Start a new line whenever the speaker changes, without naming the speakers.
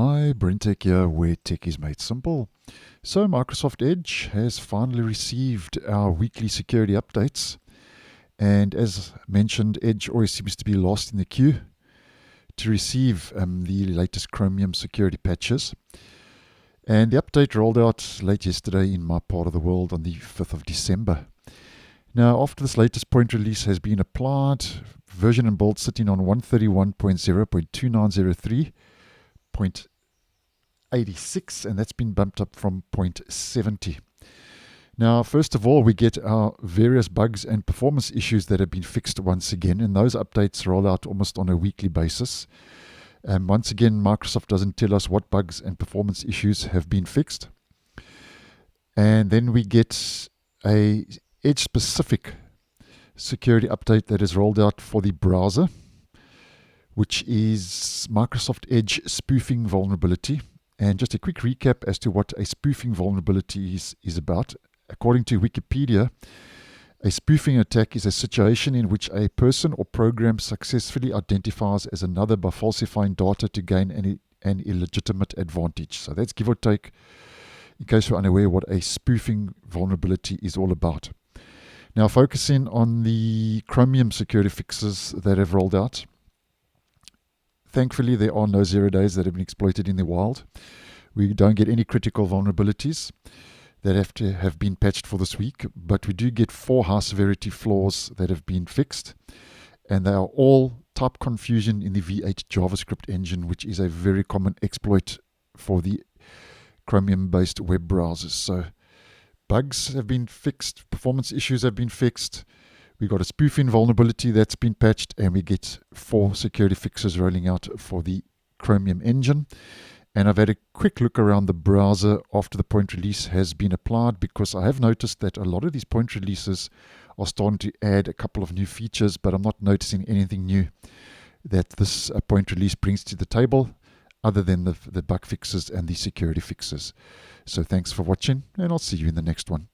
Hi, BrenTech here, where tech is made simple. So Microsoft Edge has finally received our weekly security updates. And as mentioned, Edge always seems to be last in the queue to receive the latest Chromium security patches. And the update rolled out late yesterday in my part of the world on the 5th of December. Now, after this latest point release has been applied, version and build sitting on 131.0.2903.86, and that's been bumped up from 0.70. Now, first of all, we get our various bugs and performance issues that have been fixed once again, and those updates roll out almost on a weekly basis. Once again, Microsoft doesn't tell us what bugs and performance issues have been fixed. And then we get a Edge-specific security update that is rolled out for the browser, which is Microsoft Edge spoofing vulnerability. And just a quick recap as to what a spoofing vulnerability is about. According to Wikipedia, a spoofing attack is a situation in which a person or program successfully identifies as another by falsifying data to gain an illegitimate advantage. So that's give or take, in case you're unaware, what a spoofing vulnerability is all about. Now, focusing on the Chromium security fixes that have rolled out. Thankfully, there are no 0 days that have been exploited in the wild. We don't get any critical vulnerabilities that have been patched for this week, but we do get 4 high severity flaws that have been fixed, and they are all type confusion in the V8 JavaScript engine, which is a very common exploit for the Chromium-based web browsers. So bugs have been fixed, performance issues have been fixed. We got a spoofing vulnerability that's been patched, and we get 4 security fixes rolling out for the Chromium engine. And I've had a quick look around the browser after the point release has been applied, because I have noticed that a lot of these point releases are starting to add a couple of new features, but I'm not noticing anything new that this point release brings to the table other than the bug fixes and the security fixes. So thanks for watching, and I'll see you in the next one.